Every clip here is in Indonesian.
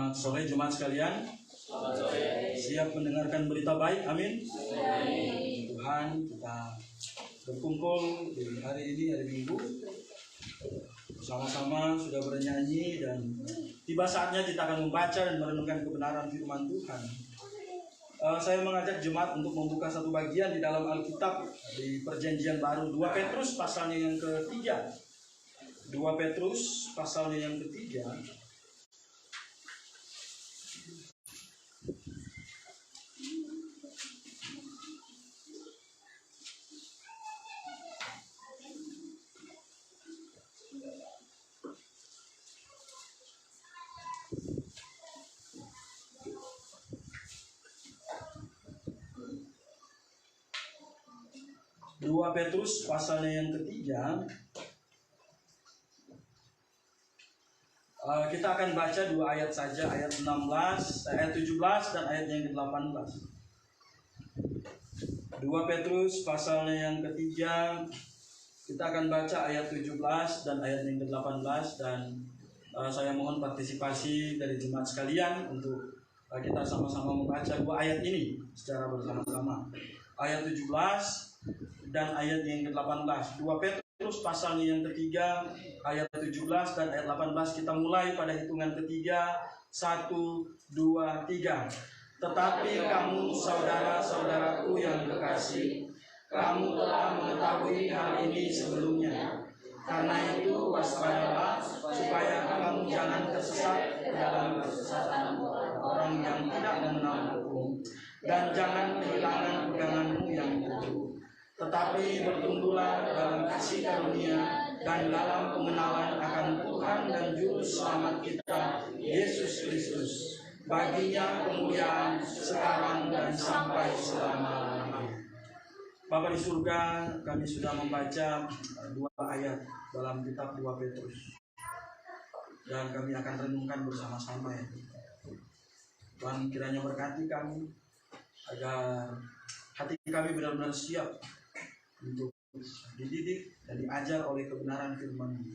Selamat sore jemaat sekalian. Selamat sore. Siap mendengarkan berita baik, amin. Amin. Tuhan, kita berkumpul di hari ini, hari Minggu. Bersama-sama sudah bernyanyi dan tiba saatnya kita akan membaca dan merenungkan kebenaran firman Tuhan. Saya mengajak jemaat untuk membuka satu bagian di dalam Alkitab di Perjanjian Baru, 2 Petrus pasalnya yang ketiga. 2 Petrus pasalnya yang ketiga. 2 Petrus pasalnya yang ketiga. Kita akan baca 2 ayat saja, ayat 17 dan ayat yang ke-18. 2 Petrus pasalnya yang ketiga. Kita akan baca ayat 17 dan ayat yang ke-18 dan saya mohon partisipasi dari jemaat sekalian untuk kita sama-sama membaca 2 ayat ini secara bersama-sama. Ayat 17 dan ayat yang ke-18. 2 Petrus pasalnya yang ketiga, ayat 17 dan ayat 18. Kita mulai pada hitungan ketiga. 1, 2, 3. Tetapi kamu saudara-saudaraku yang kekasih, kamu telah mengetahui hal ini sebelumnya. Karena itu waspadalah supaya kamu jangan tersesat ke dalam kesesatan orang yang tidak mengenal hukum, dan jangan kehilangan peganganmu yang teguh. Tetapi bertumbuhlah dalam kasih karunia dan dalam pengenalan akan Tuhan dan Juru Selamat kita, Yesus Kristus. Baginya kemuliaan sekarang dan sampai selama-lamanya. Bapa di surga, kami sudah membaca 2 ayat dalam kitab 2 Petrus. Dan kami akan renungkan bersama-sama ya. Tuhan kiranya berkati kami agar hati kami benar-benar siap untuk dididik dan diajar oleh kebenaran firman-Mu.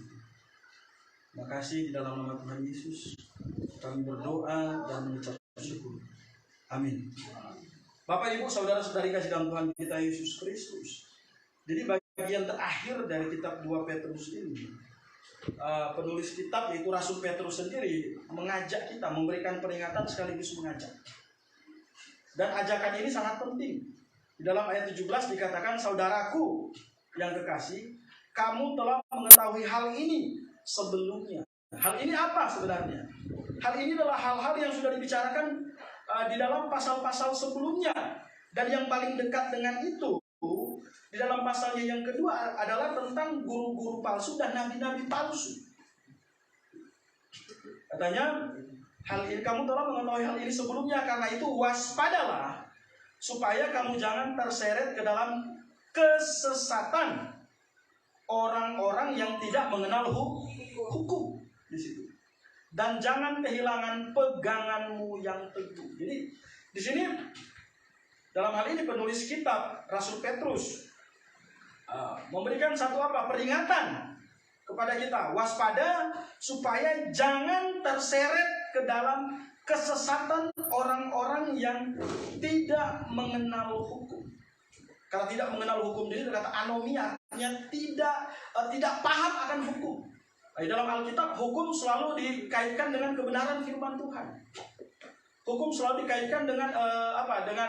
Terima kasih di dalam nama Tuhan Yesus kami berdoa dan mengucap syukur. Amin. Bapak, Ibu, saudara-saudari kasih dalam Tuhan kita Yesus Kristus. Jadi bagian terakhir dari kitab 2 Petrus ini, penulis kitab yaitu Rasul Petrus sendiri mengajak kita, memberikan peringatan sekaligus mengajak. Dan ajakan ini sangat penting. Di dalam ayat 17 dikatakan, saudaraku yang kekasih, kamu telah mengetahui hal ini sebelumnya. Hal ini apa sebenarnya? Hal ini adalah hal-hal yang sudah dibicarakan di dalam pasal-pasal sebelumnya. Dan yang paling dekat dengan itu, di dalam pasalnya yang kedua adalah tentang guru-guru palsu dan nabi-nabi palsu. Katanya, hal ini kamu telah mengetahui hal ini sebelumnya, karena itu waspadalah supaya kamu jangan terseret ke dalam kesesatan orang-orang yang tidak mengenal hukum di situ. Dan jangan kehilangan peganganmu yang teguh. Jadi di sini dalam hal ini penulis kitab Rasul Petrus memberikan satu peringatan kepada kita, waspada supaya jangan terseret ke dalam kesesatan orang-orang yang tidak mengenal hukum. Karena tidak mengenal hukum, jadi kata anomia, artinya tidak paham akan hukum. Di dalam Alkitab, hukum selalu dikaitkan dengan kebenaran firman Tuhan. Hukum selalu dikaitkan dengan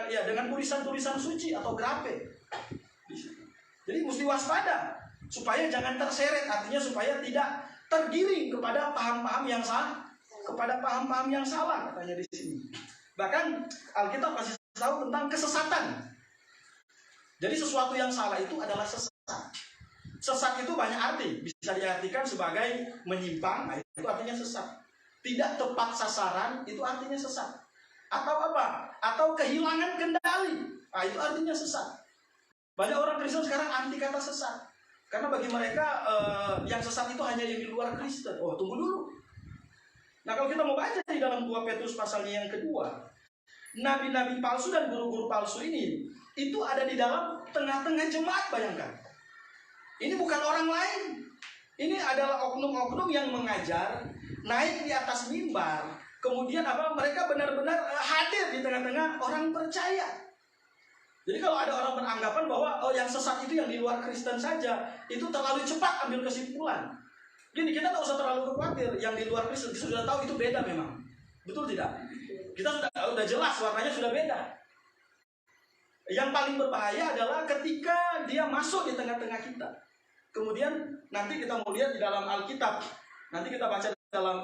dengan tulisan-tulisan suci atau grafe. Jadi mesti waspada supaya jangan terseret, artinya supaya tidak tergiring kepada paham-paham yang salah. Kepada paham-paham yang salah, katanya di sini. Bahkan Alkitab kasih tahu tentang kesesatan. Jadi sesuatu yang salah itu adalah sesat. Sesat itu banyak arti. Bisa diartikan sebagai menyimpang, itu artinya sesat. Tidak tepat sasaran, itu artinya sesat. Atau apa? Atau kehilangan kendali, itu artinya sesat. Banyak orang Kristen sekarang anti kata sesat. Karena bagi mereka yang sesat itu hanya yang di luar Kristen. Oh, tunggu dulu. Nah, kalau kita mau baca di dalam 2 Petrus pasalnya yang kedua, nabi-nabi palsu dan guru-guru palsu ini itu ada di dalam tengah-tengah jemaat, bayangkan. Ini bukan orang lain. Ini adalah oknum-oknum yang mengajar, naik di atas mimbar, Kemudian mereka benar-benar hadir di tengah-tengah orang percaya. Jadi kalau ada orang beranggapan bahwa yang sesat itu yang di luar Kristen saja, itu terlalu cepat ambil kesimpulan. Gini, kita tak usah terlalu khawatir. Yang di luar Kristen kita sudah tahu itu beda memang. Betul tidak? Kita sudah jelas warnanya sudah beda. Yang paling berbahaya adalah ketika dia masuk di tengah-tengah kita. Kemudian nanti kita mau lihat di dalam Alkitab. Nanti kita baca dalam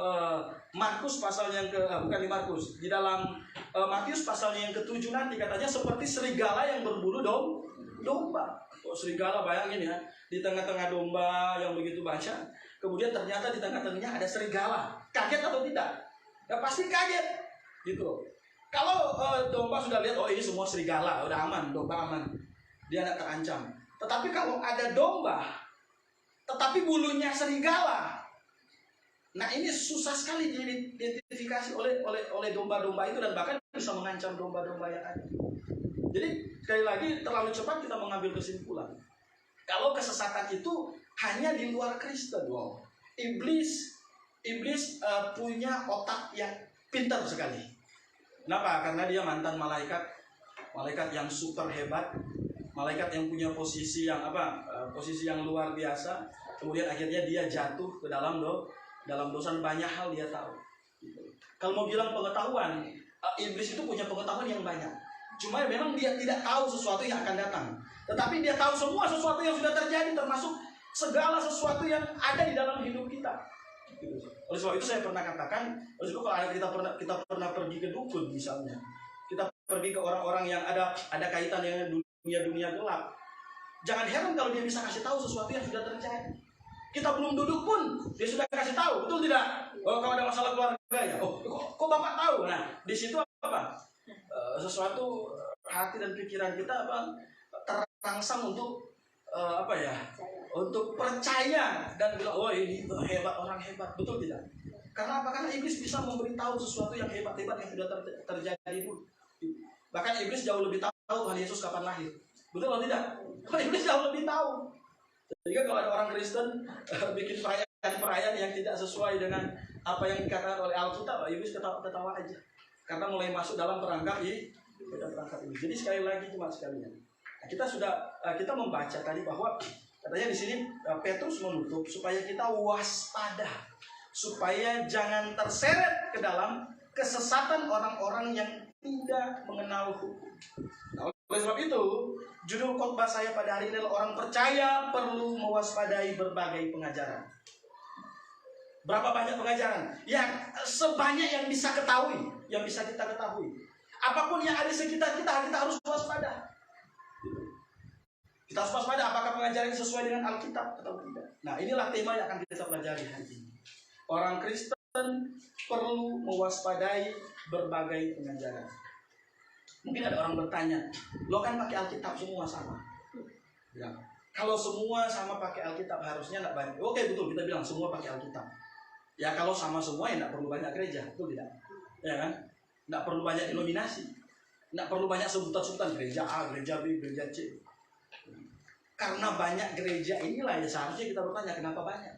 Markus pasal yang bukan di Markus, di dalam Matius pasalnya yang ke-7 nanti katanya seperti serigala yang berburu domba. Serigala, bayangin ya, di tengah-tengah domba yang begitu banyak, kemudian ternyata di tengah-tengahnya ada serigala. Kaget atau tidak? Ya pasti kaget, gitu. Kalau domba sudah lihat, ini semua serigala, udah aman, domba aman, dia tidak terancam. Tetapi kalau ada domba, tetapi bulunya serigala, nah ini susah sekali diidentifikasi oleh domba-domba itu, dan bahkan bisa mengancam domba-domba yang ada. Jadi sekali lagi terlalu cepat kita mengambil kesimpulan. Kalau kesesatan itu hanya di luar Kristen, Iblis punya otak yang pintar sekali. Kenapa? Karena dia mantan malaikat yang super hebat, malaikat yang punya posisi yang luar biasa. Kemudian akhirnya dia jatuh ke dalam dosa, banyak hal dia tahu. Kalau mau bilang pengetahuan, iblis itu punya pengetahuan yang banyak. Cuma memang dia tidak tahu sesuatu yang akan datang. Tetapi dia tahu semua sesuatu yang sudah terjadi, termasuk segala sesuatu yang ada di dalam hidup kita. Oleh sebab itu saya pernah katakan, kalau kita pernah pergi ke dukun misalnya, kita pergi ke orang-orang yang ada kaitan dengan dunia gelap. Jangan heran kalau dia bisa kasih tahu sesuatu yang sudah terjadi. Kita belum duduk pun dia sudah kasih tahu, betul tidak? Kalau ada masalah keluarga ya, kok bapak tahu? Nah, di situ sesuatu hati dan pikiran kita terangsang untuk untuk percaya dan bilang, ini hebat, orang hebat, betul tidak? Karena apa? Karena iblis bisa memberitahu sesuatu yang hebat-hebat yang sudah terjadi pun. Bahkan iblis jauh lebih tahu Tuhan Yesus kapan lahir, betul atau tidak? Iblis jauh lebih tahu. Jadi kalau ada orang Kristen bikin perayaan yang tidak sesuai dengan apa yang dikatakan oleh Alkitab, iblis ketawa aja. Karena mulai masuk dalam perangkap ini. Jadi sekali lagi jemaat sekalian, kita membaca tadi bahwa katanya di sini Petrus menutup supaya kita waspada, supaya jangan terseret ke dalam kesesatan orang-orang yang tidak mengenal hukum. Nah, oleh sebab itu, judul khotbah saya pada hari ini adalah orang percaya perlu mewaspadai berbagai pengajaran. Berapa banyak pengajaran? Yang sebanyak yang bisa ketahui, yang bisa kita ketahui. Apapun yang ada di sekitar kita harus waspada. Kita harus waspada apakah pengajaran ini sesuai dengan Alkitab atau tidak. Nah, inilah tema yang akan kita pelajari hari ini. Orang Kristen perlu mewaspadai berbagai pengajaran. Mungkin ada orang bertanya, lo kan pakai Alkitab semua sama. Bilang, kalau semua sama pakai Alkitab harusnya tidak banyak. Oke, betul, kita bilang semua pakai Alkitab. Ya kalau sama semua ya tidak perlu banyak gereja, betul tidak? Ya kan? Tidak perlu banyak denominasi, tidak perlu banyak sebutan-sebutan gereja A, gereja B, gereja C. Karena banyak gereja inilah ya seharusnya kita bertanya kenapa banyak.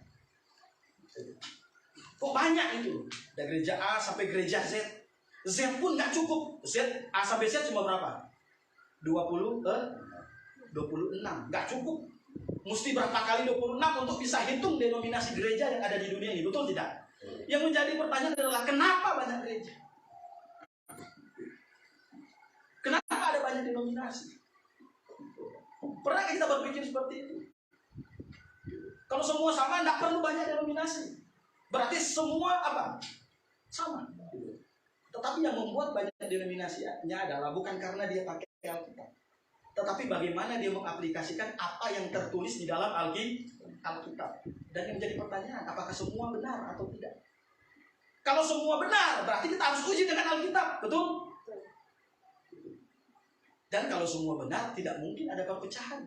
Kok banyak itu? Dari gereja A sampai gereja Z. Z pun nggak cukup. Z A sampai Z cuma berapa? 26, nggak cukup. Mesti berapa kali 26 untuk bisa hitung denominasi gereja yang ada di dunia ini, betul tidak? Yang menjadi pertanyaan adalah kenapa banyak gereja? Kenapa ada banyak denominasi? Pernah kita berpikir seperti itu? Kalau semua sama, tidak perlu banyak denominasi. Berarti semua sama. Tetapi yang membuat banyak denominasinya adalah bukan karena dia pakai Alkitab, tetapi bagaimana dia mengaplikasikan apa yang tertulis di dalam Alkitab. Dan yang menjadi pertanyaan, apakah semua benar atau tidak? Kalau semua benar, berarti kita harus uji dengan Alkitab, betul? Dan kalau semua benar, tidak mungkin ada perpecahan.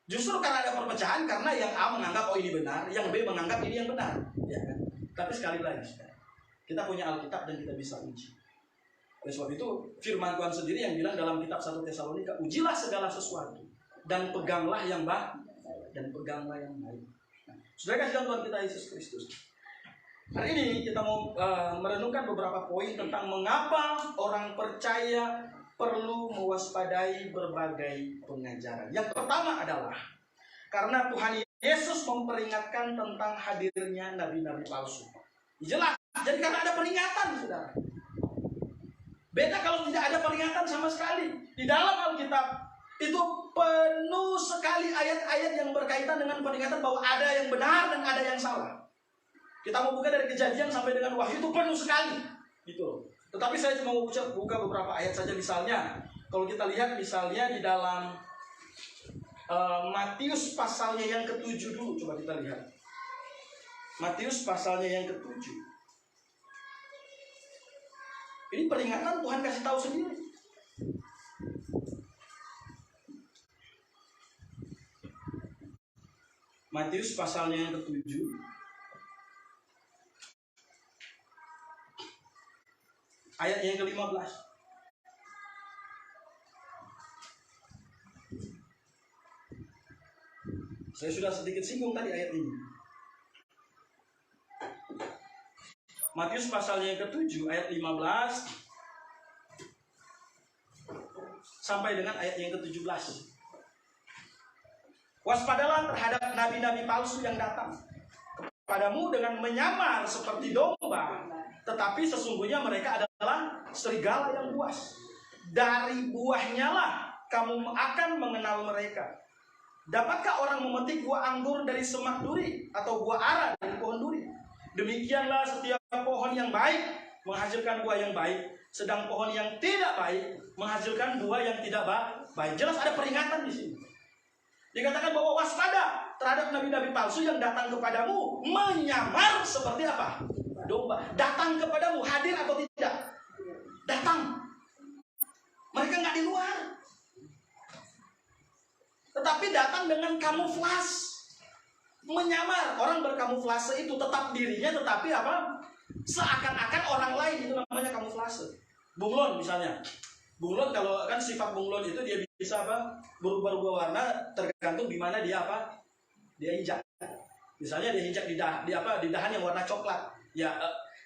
Justru karena ada perpecahan, karena yang A menganggap ini benar, yang B menganggap ini yang benar, ya kan? Tapi sekali lagi, kita punya Alkitab dan kita bisa uji. Oleh sebab itu, firman Tuhan sendiri yang bilang dalam kitab 1 Tesalonika, ujilah segala sesuatu dan peganglah yang baik dan peganglah yang baik. Nah, saudara kasih Tuhan kita Yesus Kristus. Hari ini kita mau merenungkan beberapa poin tentang mengapa orang percaya perlu mewaspadai berbagai pengajaran. Yang pertama adalah karena Tuhan Yesus memperingatkan tentang hadirnya nabi-nabi palsu. Jelas, jadi karena ada peringatan, saudara. Beda kalau tidak ada peringatan sama sekali. Di dalam Alkitab itu penuh sekali ayat-ayat yang berkaitan dengan peringatan bahwa ada yang benar dan ada yang salah. Kita mau buka dari Kejadian sampai dengan Wahyu itu penuh sekali. Gitu. Tetapi saya cuma mau buka beberapa ayat saja. Misalnya, kalau kita lihat misalnya di dalam Matius pasalnya yang ke-7 dulu. Coba kita lihat. Matius pasalnya yang ke-7. Ini peringatan Tuhan kasih tahu sendiri. Matius pasalnya yang ke-7. Ayat yang ke-15. Saya sudah sedikit singgung tadi ayat ini. Matius pasalnya yang ke-7 ayat 15 sampai dengan ayat yang ke-17. Waspadalah terhadap nabi-nabi palsu yang datang kepadamu dengan menyamar seperti domba, tetapi sesungguhnya mereka adalah serigala yang buas. Dari buahnya lah kamu akan mengenal mereka. Dapatkah orang memetik buah anggur dari semak duri atau buah ara dari pohon duri? Demikianlah setiap pohon yang baik menghasilkan buah yang baik, sedang pohon yang tidak baik menghasilkan buah yang tidak baik. Jelas ada peringatan di sini. Dikatakan bahwa waspada terhadap nabi-nabi palsu yang datang kepadamu menyamar seperti apa? Domba. Datang kepadamu, hadir atau tidak? Datang. Mereka nggak di luar, tetapi datang dengan kamuflase. Menyamar. Orang berkamuflase itu tetap dirinya, tetapi apa? Seakan-akan orang lain. Itu namanya kamuflase. Bunglon misalnya. Bunglon, kalau kan sifat bunglon itu dia bisa apa? Berubah-ubah warna tergantung di mana dia apa? Dia injak. Misalnya dia injak di dahan yang warna coklat. Ya,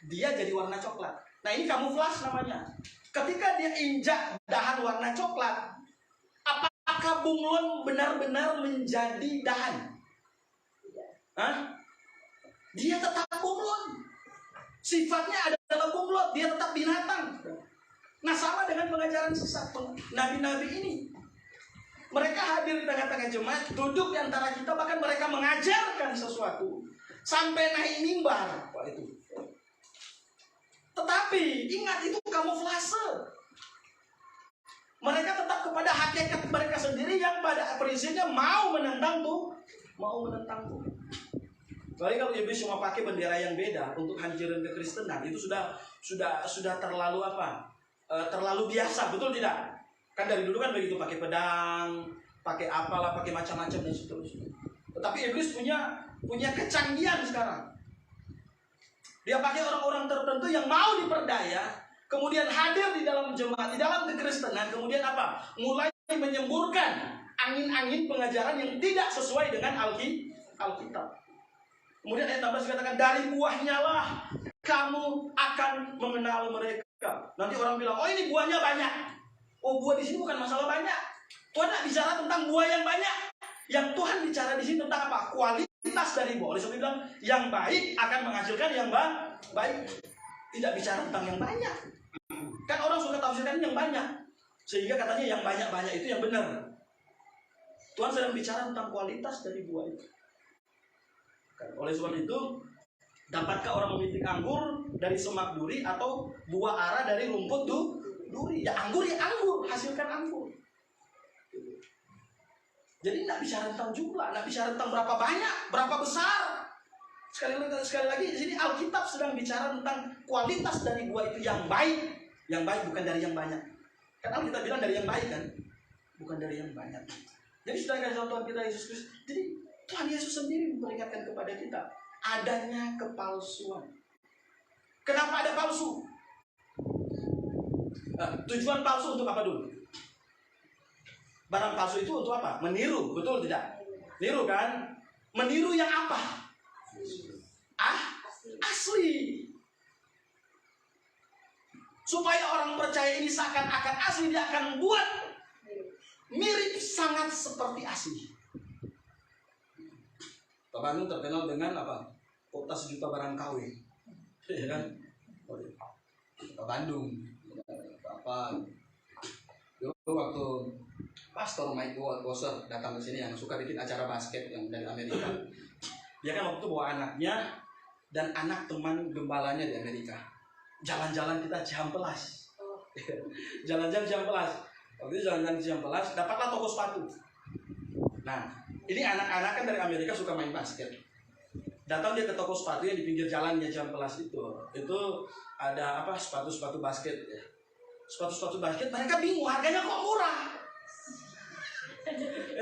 dia jadi warna coklat. Nah, ini kamuflase namanya. Ketika dia injak dahan warna coklat, apakah bunglon benar-benar menjadi dahan? Hah? Dia tetap bunglon. Sifatnya adalah bunglon, dia tetap binatang. Nah, sama dengan pengajaran sesat nabi-nabi ini. Mereka hadir di tengah-tengah jemaat, duduk di antara kita, bahkan mereka mengajarkan sesuatu sampai naik mimbar. Wah, itu. Tetapi ingat, itu kamuflase. Mereka tetap kepada hakikat mereka sendiri yang pada prinsipnya mau menentang Tuhan. Soalnya kalau iblis cuma pakai bendera yang beda untuk hancurin kekristenan, itu sudah terlalu apa? Terlalu biasa, betul tidak? Kan dari dulu kan begitu, pakai pedang, pakai apalah, pakai macam-macam dan seterusnya. Tetapi iblis punya kecanggihan sekarang. Dia pakai orang-orang tertentu yang mau diperdaya, kemudian hadir di dalam jemaat, di dalam kekristenan, kemudian apa? Mulai menyemburkan angin-angin pengajaran yang tidak sesuai dengan Alkitab. Kemudian ayat 16 dikatakan, dari buahnya lah kamu akan mengenal mereka. Nanti orang bilang, oh ini buahnya banyak. Oh, buah di sini bukan masalah banyak. Tuhan tidak bicara tentang buah yang banyak. Yang Tuhan bicara di sini tentang apa? Kualitas dari buah. Oleh sebab bilang, yang baik akan menghasilkan yang baik. Tidak bicara tentang yang banyak. Kan orang suka tafsirkan yang banyak, sehingga katanya yang banyak-banyak itu yang benar. Tuhan sedang bicara tentang kualitas dari buah itu. Oleh sebab itu, dapatkah orang memetik anggur dari semak duri atau buah ara dari rumput duri? Ya anggur, hasilkan anggur. Jadi tidak bicara tentang jumlah, tidak bicara tentang berapa banyak, berapa besar. Sekali lagi di sini Alkitab sedang bicara tentang kualitas dari buah itu yang baik. Yang baik bukan dari yang banyak. Karena kita bilang dari yang baik kan, bukan dari yang banyak. Jadi sudah kasih Tuhan kita Yesus Kristus. Jadi Tuhan Yesus sendiri memperingatkan kepada kita adanya kepalsuan. Kenapa ada palsu? Tujuan palsu untuk apa dulu? Barang palsu itu untuk apa? Meniru, betul tidak? Niru kan? Meniru yang apa? Asli. asli. Supaya orang percaya ini seakan-akan asli, dia akan buat mirip sangat seperti asli. Kota Bandung terkenal dengan apa? Kota sejuta barang KW, ya kan? Kota Bandung, apa? Dulu waktu Pastor Mike Wasser datang ke sini yang suka bikin acara basket yang dari Amerika, dia kan waktu bawa anaknya dan anak teman gembalanya di Amerika. Jalan-jalan kita Cihampelas, jalan-jalan Cihampelas. Waktu itu jalan-jalan Cihampelas, dapatlah toko sepatu. Nah, ini anak-anak kan dari Amerika suka main basket. Datang dia ke toko sepatu yang di pinggir jalan ya Cihampelas itu ada apa sepatu-sepatu basket ya. Sepatu-sepatu basket mereka bingung harganya kok murah.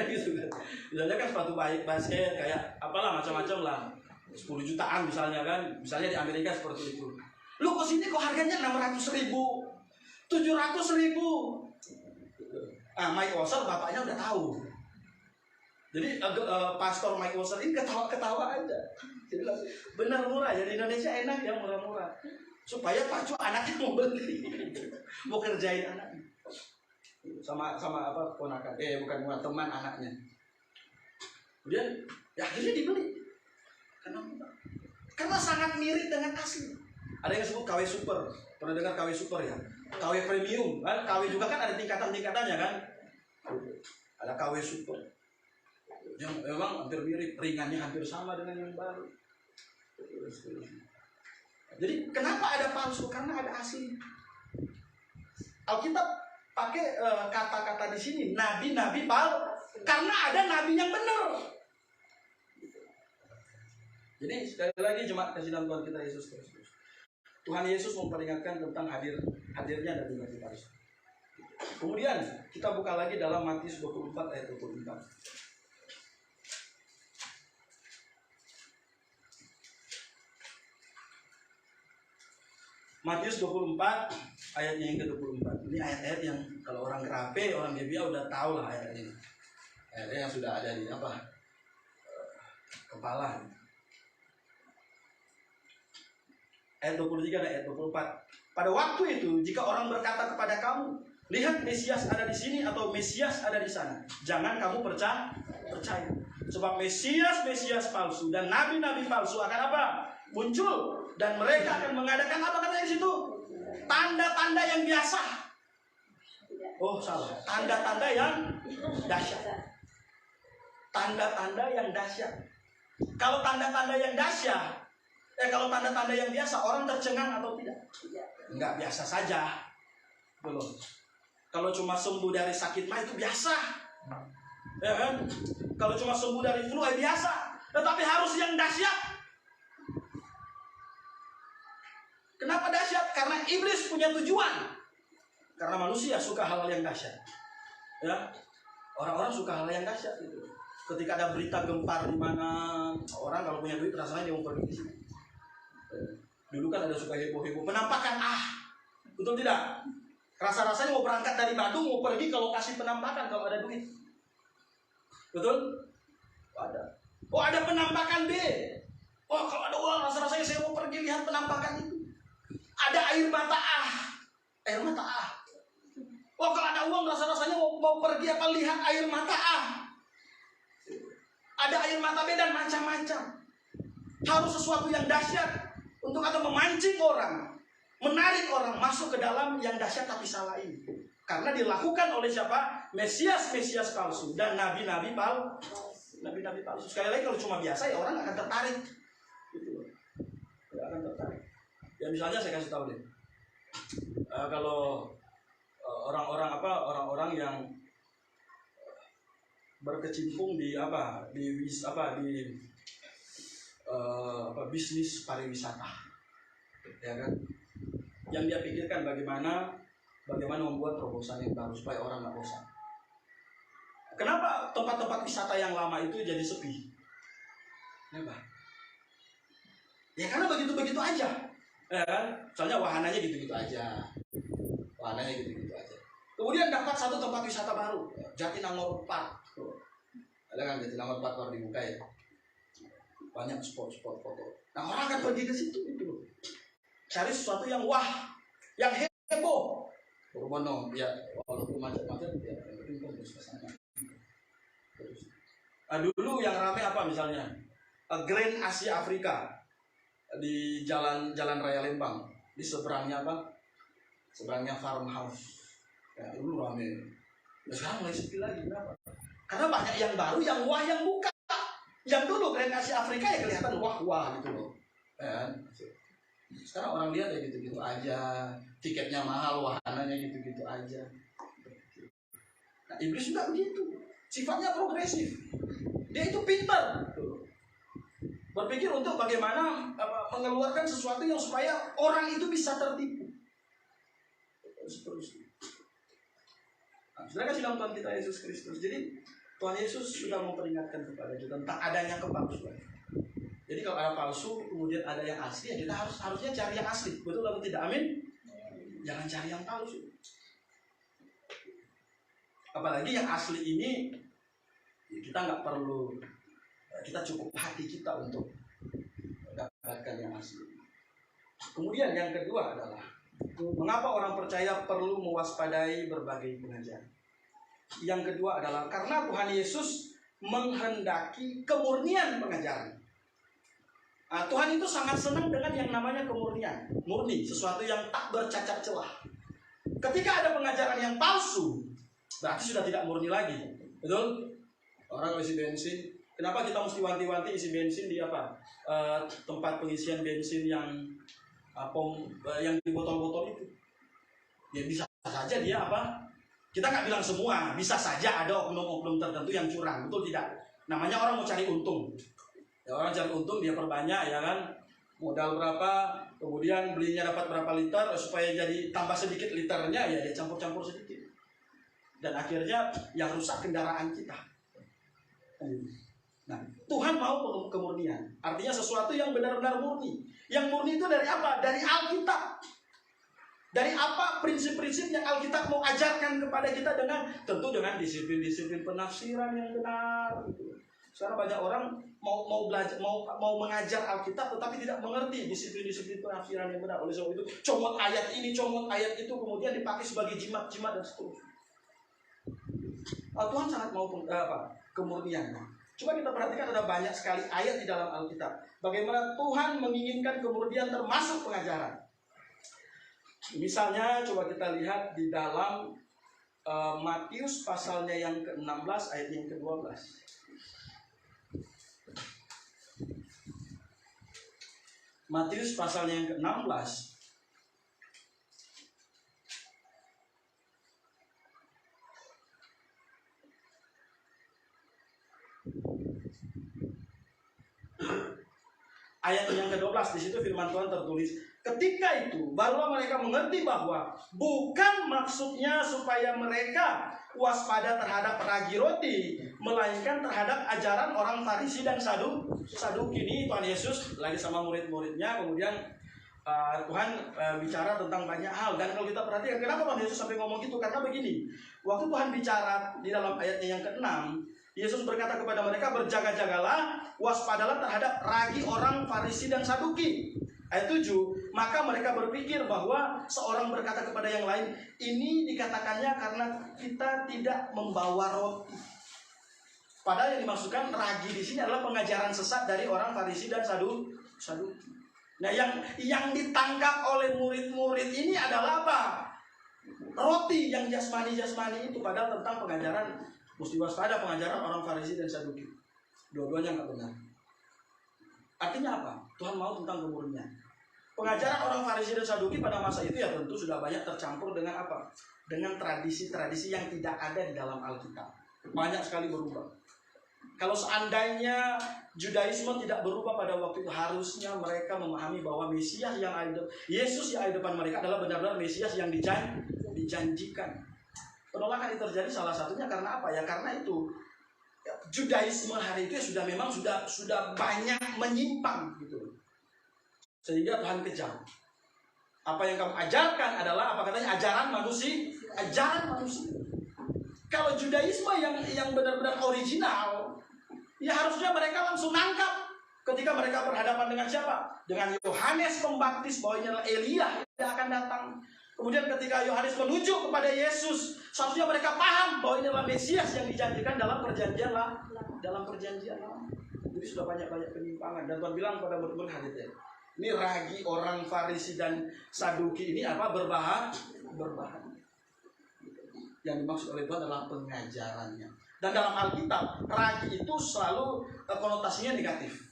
Gitu kan. Misalnya kan sepatu basket kayak apalah macam-macam lah. 10 jutaan misalnya kan. Misalnya di Amerika seperti itu. Lu ke sini kok harganya 600.000, 700.000. Mike Wasser bapaknya udah tahu. Jadi Pastor Mike Wasser ini ketawa-ketawa aja. Jadi benar murah ya, di Indonesia enak ya murah-murah. Supaya pacu anaknya mau beli, mau kerjain anaknya. Sama apa ponakan? Bukan teman anaknya. Kemudian ya akhirnya dibeli. Karena sangat mirip dengan asli. Ada yang disebut KW Super. Pernah dengar KW Super ya? KW Premium. Kan KW juga kan ada tingkatan-tingkatannya kan? Ada KW Super. Yang memang hampir mirip, ringannya hampir sama dengan yang baru. Jadi kenapa ada palsu? Karena ada asli. Alkitab pakai kata-kata di sini nabi-nabi palsu karena ada nabi yang benar. Jadi sekali lagi jemaat kasih dalam Tuhan kita Yesus Kristus. Tuhan Yesus memperingatkan tentang hadirnya nabi-nabi palsu. Kemudian kita buka lagi dalam Matius 24 ayat 24. Matius 24 ayatnya yang ke-24. Ini ayat-ayat yang kalau orang Gerape, orang Gebia udah tahu lah ayat ini. Ayat yang sudah ada di apa? Kepala. Ayat 23 dan ayat 24. Pada waktu itu, jika orang berkata kepada kamu, lihat Mesias ada di sini atau Mesias ada di sana, jangan kamu percaya. Sebab Mesias palsu dan nabi-nabi palsu akan apa? Muncul. Dan mereka akan mengadakan apa katanya di situ? Tanda-tanda yang biasa. Oh salah. Tanda-tanda yang dahsyat. Tanda-tanda yang dahsyat. Kalau tanda-tanda yang dahsyat, kalau tanda-tanda yang biasa, orang tercengang atau tidak? Enggak, biasa saja. Belum. Kalau cuma sembuh dari sakit mah itu biasa. Ya kan? Kalau cuma sembuh dari flu biasa. Tetapi harus yang dahsyat. Kenapa dahsyat? Karena iblis punya tujuan. Karena manusia suka hal-hal yang dahsyat. Ya, orang-orang suka hal yang dahsyat itu. Ketika ada berita gempar di mana orang kalau punya duit rasanya dia mau pergi ke sini. Dulu kan ada suka heboh-heboh penampakan betul tidak? Rasa-rasanya mau berangkat dari Bandung mau pergi ke lokasi penampakan kalau ada duit. Betul? Ada. Oh ada penampakan B. Oh kalau ada uang rasa-rasanya saya mau pergi lihat penampakan itu. Ada air mata air mata Oh kalau ada uang rasa-rasanya mau pergi apa lihat air mata Ada air mata B dan macam-macam. Harus sesuatu yang dahsyat untuk atau memancing orang, menarik orang masuk ke dalam yang dahsyat tapi salah ini. Karena dilakukan oleh siapa? Mesias palsu dan nabi-nabi palsu. Sekali lagi kalau cuma biasa ya orang akan tertarik. Gitu. Tidak akan tertarik. Ya misalnya saya kasih tahu deh, kalau orang-orang yang berkecimpung di bisnis pariwisata, ya kan? Yang dia pikirkan bagaimana membuat terobosan yang baru supaya orang nggak bosan. Kenapa tempat-tempat wisata yang lama itu jadi sepi? Kenapa? Ya karena begitu-begitu aja. Ya kan? Soalnya wahananya gitu-gitu aja. Kemudian dapat satu tempat wisata baru, Jatinangor Park. Ada kan Jatinangor Park baru dibuka ya. banyak spot-spot foto. Nah orang akan pergi ke situ gitu, cari sesuatu yang wah, yang heboh. Bermono, ya walaupun macam-macam, ya yang penting terus ke sana. Dulu yang ramai apa misalnya? Grand Asia Afrika di jalan raya Lembang, di seberangnya apa? Seberangnya farmhouse. Ya dulu ramai. Ya sekarang mulai sepi lagi, kenapa? Karena banyak yang baru, yang wah, yang buka. Yang dulu Grand Asia Afrika ya kelihatan wah gitu loh. Ya. Sekarang orang lihat ya gitu-gitu aja, tiketnya mahal, wahananya gitu-gitu aja. Nah, iblis juga begitu, sifatnya progresif. Dia itu pintar, berpikir untuk bagaimana mengeluarkan sesuatu yang supaya orang itu bisa tertipu. Nah, saudara kasih dalam Tuhan kita Yesus Kristus. Jadi Tuhan Yesus sudah memperingatkan kepada kita tentang adanya kepalsuan. Jadi kalau ada palsu, kemudian ada yang asli, ya kita harusnya cari yang asli. Betul atau tidak? Amin. Jangan cari yang palsu. Apalagi yang asli ini, ya kita nggak perlu, kita cukup hati kita untuk mendapatkan yang asli. Kemudian yang kedua adalah, mengapa orang percaya perlu mewaspadai berbagai pengajaran? Yang kedua adalah karena Tuhan Yesus menghendaki kemurnian pengajaran. Tuhan itu sangat senang dengan yang namanya kemurnian, murni, sesuatu yang tak bercacat celah. Ketika ada pengajaran yang palsu, berarti sudah tidak murni lagi. Betul? Orang isi bensin, kenapa kita mesti wanti-wanti isi bensin di apa? Tempat pengisian bensin yang yang di botol-botol itu. Ya bisa saja dia apa? Kita nggak bilang semua, bisa saja ada oknum-oknum tertentu yang curang, betul tidak? Namanya orang mau cari untung. Ya, orang cari untung, dia perbanyak, ya kan? Modal berapa, kemudian belinya dapat berapa liter, supaya jadi tambah sedikit liternya, ya dia campur-campur sedikit. Dan akhirnya yang rusak kendaraan kita. Nah, Tuhan mau kemurnian. Artinya sesuatu yang benar-benar murni. Yang murni itu dari apa? Dari Alkitab. Dari apa prinsip-prinsip yang Alkitab mau ajarkan kepada kita tentu dengan disiplin-disiplin penafsiran yang benar. Sekarang banyak orang mau belajar, mau mengajar Alkitab, tetapi tidak mengerti disiplin-disiplin penafsiran yang benar. Oleh sebab itu, comot ayat ini, comot ayat itu, kemudian dipakai sebagai jimat-jimat dan seterusnya. Tuhan sangat mau kemurnian. Coba kita perhatikan, ada banyak sekali ayat di dalam Alkitab. Bagaimana Tuhan menginginkan kemurnian termasuk pengajaran. Misalnya, coba kita lihat di dalam Matius pasalnya yang ke-16 ayat yang ke-12. Matius pasalnya yang ke-16 ayat yang ke-12, di situ firman Tuhan tertulis, ketika itu barulah mereka mengerti bahwa bukan maksudnya supaya mereka waspada terhadap ragi roti, melainkan terhadap ajaran orang Farisi dan Saduki. Ini Tuhan Yesus lagi sama murid-muridnya, kemudian Tuhan bicara tentang banyak hal. Dan kalau kita perhatikan, kenapa Tuhan Yesus sampai ngomong gitu? Karena begini, waktu Tuhan bicara di dalam ayatnya yang ke-6, Yesus berkata kepada mereka, berjaga-jagalah, waspadalah terhadap ragi orang Farisi dan Saduki. Ayat 7, maka mereka berpikir bahwa seorang berkata kepada yang lain, ini dikatakannya karena kita tidak membawa roti. Padahal yang dimaksudkan ragi di sini adalah pengajaran sesat dari orang Farisi dan Saduki. Nah, yang ditangkap oleh murid-murid ini adalah apa? Roti yang jasmani-jasmani itu, padahal tentang pengajaran mesti waspada, pengajaran orang Farisi dan Saduki. Dua-duanya nggak benar. Artinya apa? Tuhan mau tentang kemurnian. Pengajaran orang Farisi dan Saduki pada masa itu ya tentu sudah banyak tercampur dengan apa? Dengan tradisi-tradisi yang tidak ada di dalam Alkitab. Banyak sekali berubah. Kalau seandainya Judaisme tidak berubah pada waktu itu, harusnya mereka memahami bahwa Mesias yang ada, Yesus yang ada depan mereka adalah benar-benar Mesias yang dijanjikan. Penolakan itu terjadi salah satunya karena apa ya? Karena itu Judaisme hari itu ya sudah banyak menyimpang gitu. Sehingga Tuhan kejam. Apa yang kamu ajarkan adalah apa katanya? Ajaran manusia. Kalau Judaisme yang benar-benar original, ya harusnya mereka langsung nangkap. Ketika mereka berhadapan dengan siapa? Dengan Yohanes Pembaptis, bahwa ini adalah Elia yang akan datang. Kemudian ketika Yohanes menunjuk kepada Yesus, seharusnya mereka paham bahwa ini adalah Mesias yang dijanjikan dalam perjanjian lama. Jadi sudah banyak penyimpangan. Dan Tuhan bilang pada murid-murid haditsnya, ini ragi orang Farisi dan Saduki ini apa? Berbahaya. Yang dimaksud oleh Tuhan adalah pengajarannya. Dan dalam Alkitab, ragi itu selalu konotasinya negatif.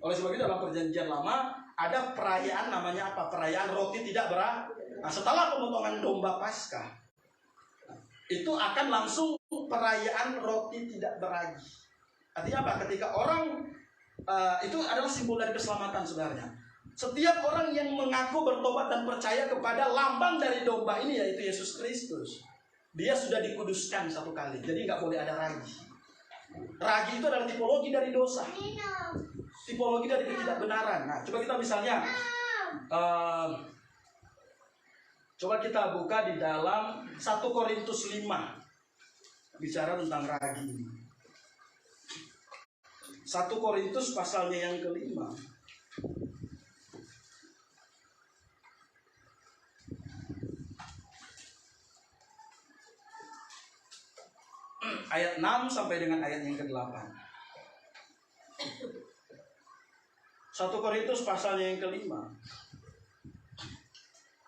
Oleh sebab itu dalam perjanjian lama ada perayaan namanya apa? Perayaan roti tidak beragi. Nah, setelah pemotongan domba Paskah, itu akan langsung perayaan roti tidak beragi. Artinya apa? Ketika orang itu adalah simbol dari keselamatan sebenarnya. Setiap orang yang mengaku bertobat dan percaya kepada lambang dari domba ini, yaitu Yesus Kristus, dia sudah dikuduskan satu kali. Jadi nggak boleh ada ragi. Ragi itu adalah tipologi dari dosa, tipologi dari ketidakbenaran. Nah, coba kita misalnya coba kita buka di dalam 1 Korintus 5, bicara tentang ragi. 1 Korintus pasalnya yang kelima. Ayat 6 sampai dengan ayat yang ke-8. 1 Korintus pasalnya yang kelima,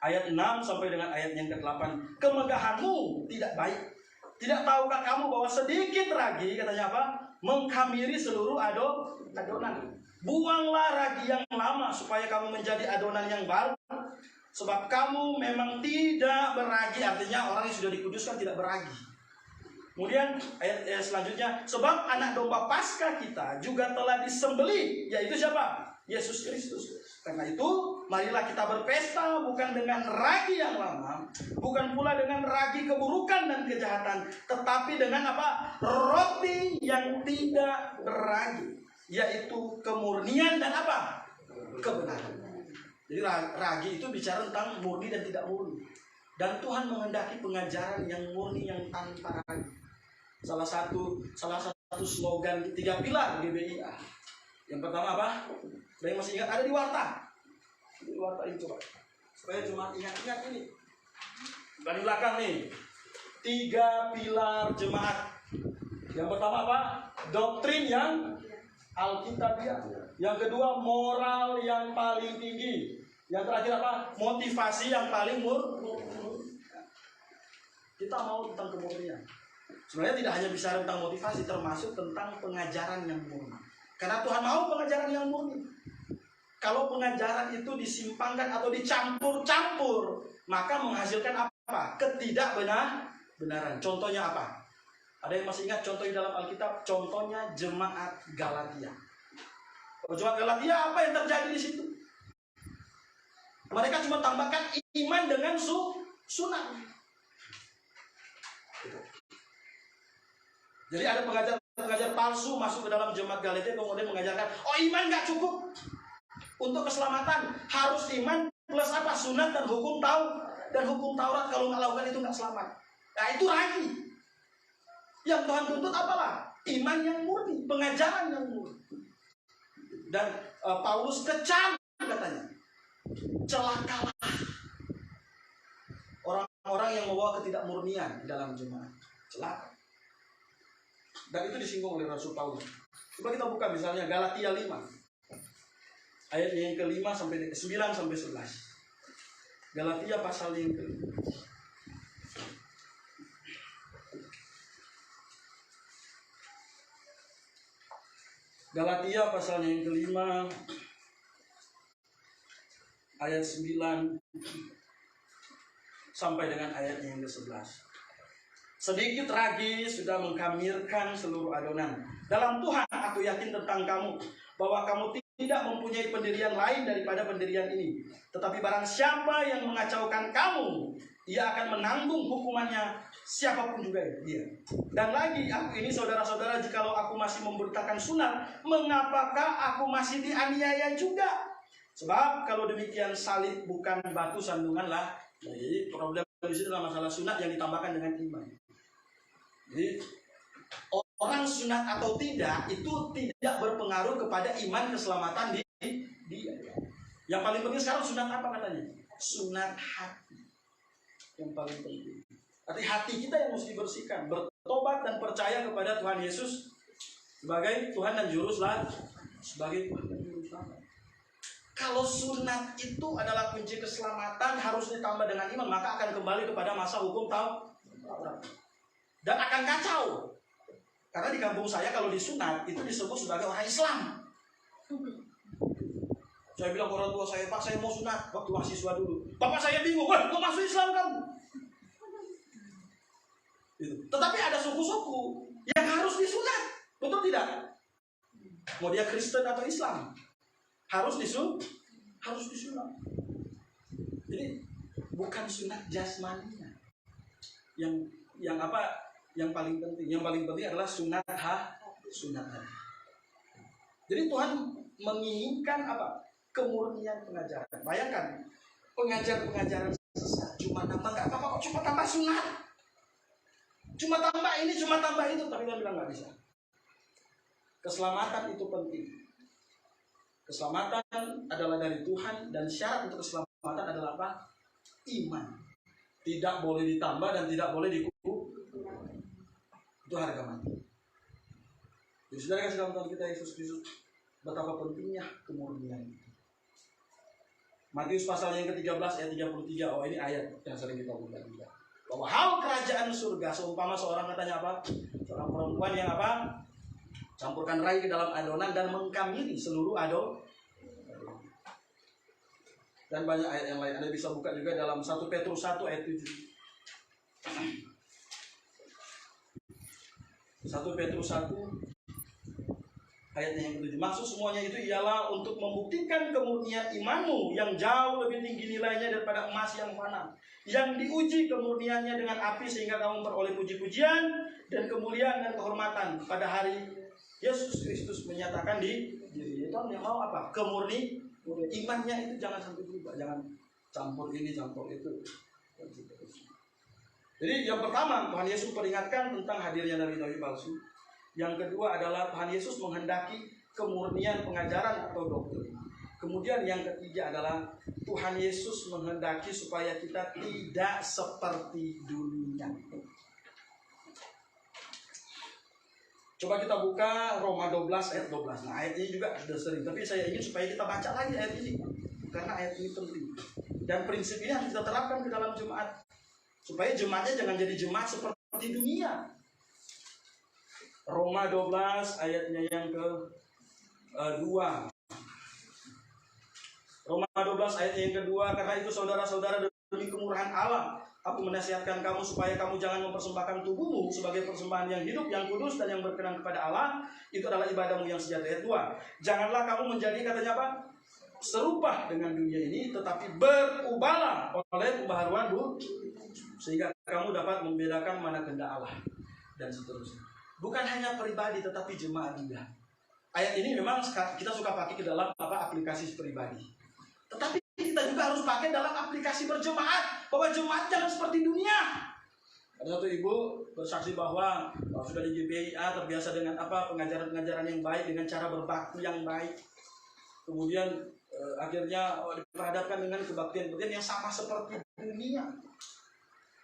ayat 6 sampai dengan ayat yang ke-8. Kemegahanmu tidak baik. Tidak tahukah kamu bahwa sedikit ragi, katanya apa? Mengkhamiri seluruh adonan. Buanglah ragi yang lama supaya kamu menjadi adonan yang baru. Sebab kamu memang tidak beragi. Artinya orang yang sudah dikuduskan tidak beragi. Kemudian ayat selanjutnya, sebab anak domba Paskah kita juga telah disembelih, yaitu siapa? Yesus Kristus. Karena itu, marilah kita berpesta bukan dengan ragi yang lama, bukan pula dengan ragi keburukan dan kejahatan, tetapi dengan apa? Roti yang tidak beragi, yaitu kemurnian dan apa? Kebenaran. Jadi ragi itu bicara tentang murni dan tidak murni. Dan Tuhan menghendaki pengajaran yang murni, yang tanpa ragi. Salah satu slogan 3 pilar GBIA. Yang pertama apa? Ada yang masih ingat? Ada di warta. Di warta ini coba. Supaya cuma ingat-ingat ini. Dan di belakang nih. 3 pilar jemaat. Yang pertama apa? Doktrin yang Alkitabiah. Yang kedua, moral yang paling tinggi. Yang terakhir apa? Motivasi yang paling murni. Kita mau tentang kemurnian. Sebenarnya tidak hanya bicara tentang motivasi, termasuk tentang pengajaran yang murni. Karena Tuhan mau pengajaran yang murni. Kalau pengajaran itu disimpangkan atau dicampur-campur, maka menghasilkan apa? Ketidakbenaran. Contohnya apa? Ada yang masih ingat contoh di dalam Alkitab? Contohnya jemaat Galatia. Jemaat Galatia apa yang terjadi di situ? Mereka cuma tambahkan iman dengan sunat. Jadi ada pengajar palsu masuk ke dalam jemaat Galatia, kemudian mengajarkan, oh iman nggak cukup untuk keselamatan, harus iman plus apa? Sunat dan hukum Taurat. Dan hukum Taurat kalau nggak lakukan itu nggak selamat. Nah itu lagi. Yang Tuhan tuntut apalah? Iman yang murni, pengajaran yang murni. Dan Paulus kecam katanya, celakalah orang-orang yang membawa ketidakmurnian di dalam jemaat. Celaka. Dan itu disinggung oleh Rasul Paulus. Coba kita buka misalnya Galatia 5. Ayat yang ke-5 sampai 9 sampai 11. Galatia pasal yang ke-5. Galatia pasal yang ke-5 ayat 9 sampai dengan ayat yang ke-11. Sedikit ragi sudah mengkhamirkan seluruh adonan. Dalam Tuhan aku yakin tentang kamu, bahwa kamu tidak mempunyai pendirian lain daripada pendirian ini. Tetapi barang siapa yang mengacaukan kamu, ia akan menanggung hukumannya, siapapun juga dia. Dan lagi aku ini saudara-saudara, jikalau aku masih memberitakan sunat, mengapakah aku masih dianiaya juga? Sebab kalau demikian salib bukan batu sandungan lah. Jadi problem di sini adalah masalah sunat yang ditambahkan dengan iman. Jadi orang sunat atau tidak itu tidak berpengaruh kepada iman keselamatan dia. Yang paling penting sekarang sunat apa katanya? Sunat hati. Yang paling penting. Arti hati kita yang mesti dibersihkan, bertobat dan percaya kepada Tuhan Yesus sebagai Tuhan dan Juru Selamat. Sebagai Tuhan dan Juru Selamat. Kalau sunat itu adalah kunci keselamatan, harus ditambah dengan iman, maka akan kembali kepada masa hukum Taurat. Dan akan kacau. Karena di kampung saya kalau disunat itu disebut sebagai orang Islam. Saya bilang orang tua saya, Pak saya mau sunat waktu mahasiswa dulu. Bapak saya bingung, wah kok masuk Islam kamu? Gitu. Tetapi ada suku-suku yang harus disunat, betul tidak? Mau dia Kristen atau Islam, harus disunat. Jadi bukan sunat jasmaninya yang apa? Yang paling penting. Yang paling penting adalah sunat hati. Jadi Tuhan menginginkan apa? Kemurnian pengajaran. Bayangkan pengajaran sesat cuma tambah nggak apa-apa kok cuma tambah sunat, cuma tambah ini, cuma tambah itu, tapi Tuhan bilang nggak bisa. Keselamatan itu penting. Keselamatan adalah dari Tuhan dan syarat untuk keselamatan adalah apa? Iman. Tidak boleh ditambah dan tidak boleh dikurangi. Itu harga mati. Jadi saudara kasih dalam Tuhan kita Yesus Kristus, betapa pentingnya kemurnian itu. Matius pasal yang ke-13 ayat 33. Oh ini ayat yang sering kita ulang juga. Bahwa hal kerajaan surga seumpama seorang katanya apa? Seorang perempuan yang apa? Campurkan rai ke dalam adonan dan mengkamiri seluruh adonan. Dan banyak ayat yang lain. Anda bisa buka juga dalam 1 Petrus 1 ayat 7. 1 Petrus 1 ayatnya yang ke-7. Maksud semuanya itu ialah untuk membuktikan kemurnian imanmu yang jauh lebih tinggi nilainya daripada emas yang fana, yang diuji kemurniannya dengan api sehingga kamu memperoleh puji-pujian dan kemuliaan dan kehormatan pada hari Yesus Kristus menyatakan di diri. Itu yang mau apa? Kemurnian imannya itu jangan sampai berubah, jangan campur ini campur itu. Jadi yang pertama Tuhan Yesus peringatkan tentang hadirnya nabi-nabi palsu. Yang kedua adalah Tuhan Yesus menghendaki kemurnian pengajaran atau doktrin. Kemudian yang ketiga adalah Tuhan Yesus menghendaki supaya kita tidak seperti dunia. Coba kita buka Roma 12 ayat 12. Nah ayat ini juga sudah sering, tapi saya ingin supaya kita baca lagi ayat ini, karena ayat ini penting. Dan prinsip ini harus kita terapkan ke dalam jemaat, supaya jemaatnya jangan jadi jemaat seperti dunia. Roma 12 ayatnya yang ke-2. Roma 12 ayatnya yang kedua. Karena itu saudara-saudara, demi kemurahan Allah, aku menasihatkan kamu supaya kamu jangan mempersembahkan tubuhmu sebagai persembahan yang hidup, yang kudus dan yang berkenan kepada Allah. Itu adalah ibadahmu yang sejati. Ayat 2. Janganlah kamu menjadi, katanya apa? Serupa dengan dunia ini, tetapi berubahlah oleh pembaharuan sehingga kamu dapat membedakan mana kehendak Allah, dan seterusnya. Bukan hanya pribadi tetapi jemaat juga. Ayat ini memang kita suka pakai ke dalam aplikasi pribadi. Tetapi kita juga harus pakai dalam aplikasi berjemaat, bahwa jemaat jangan seperti dunia. Ada satu ibu bersaksi bahwa sudah di GPIA terbiasa dengan pengajaran-pengajaran yang baik, dengan cara berbakti yang baik. Kemudian akhirnya diperhadapkan dengan kebaktian-kebaktian yang sama seperti dunia.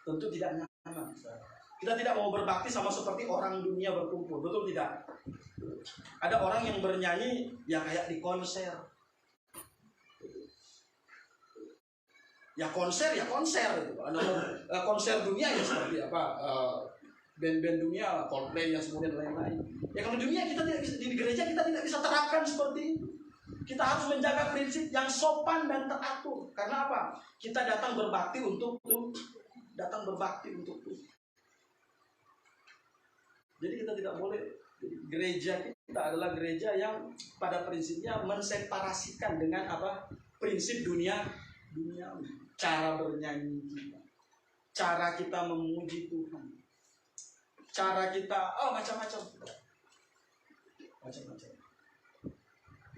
Tentu tidak nyaman. Kita tidak mau berbakti sama seperti orang dunia berkumpul, betul tidak? Ada orang yang bernyanyi ya kayak di konser. Ya konser. Ada konser dunia ya seperti band-band dunia, Coldplay yang kemudian lain-lain. Ya kalau dunia kita tidak bisa, di gereja kita tidak bisa terapkan seperti itu. Kita harus menjaga prinsip yang sopan dan teratur. Karena apa? Kita datang berbakti untuk Tuhan. Jadi kita tidak boleh, gereja kita adalah gereja yang pada prinsipnya menseparasikan dengan prinsip dunia, cara bernyanyi kita, cara kita memuji Tuhan, cara kita macam-macam,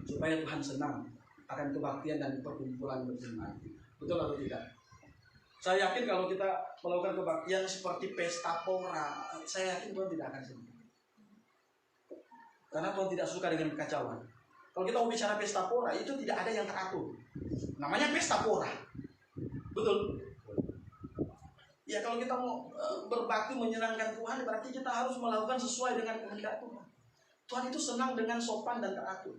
supaya Tuhan senang akan kebaktian dan perkumpulan berjemaat. Betul atau tidak? Saya yakin kalau kita melakukan kebaktian seperti pesta pora, saya yakin Tuhan tidak akan senang. Karena Tuhan tidak suka dengan kekacauan. Kalau kita mau bicara pesta pora, itu tidak ada yang teratur. Namanya pesta pora. Betul? Ya kalau kita mau berbakti menyenangkan Tuhan, berarti kita harus melakukan sesuai dengan kehendak Tuhan. Tuhan itu senang dengan sopan dan teratur.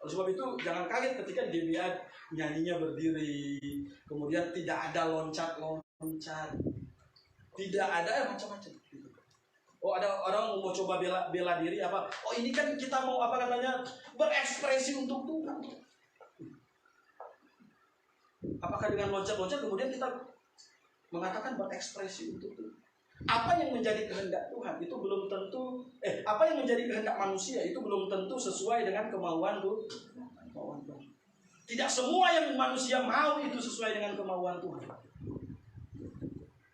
Oleh sebab itu jangan kaget ketika dilihat nyanyinya berdiri, kemudian tidak ada loncat-loncat, tidak ada macam-macam. Oh ada orang mau coba bela diri apa? Oh ini kan kita mau apa katanya berekspresi untuk Tuhan. Apakah dengan loncat-loncat kemudian kita mengatakan berekspresi untuk Tuhan? Apa yang menjadi kehendak Tuhan itu belum tentu, apa yang menjadi kehendak manusia itu belum tentu sesuai dengan kemauan Tuhan. Tidak semua yang manusia mau itu sesuai dengan kemauan Tuhan.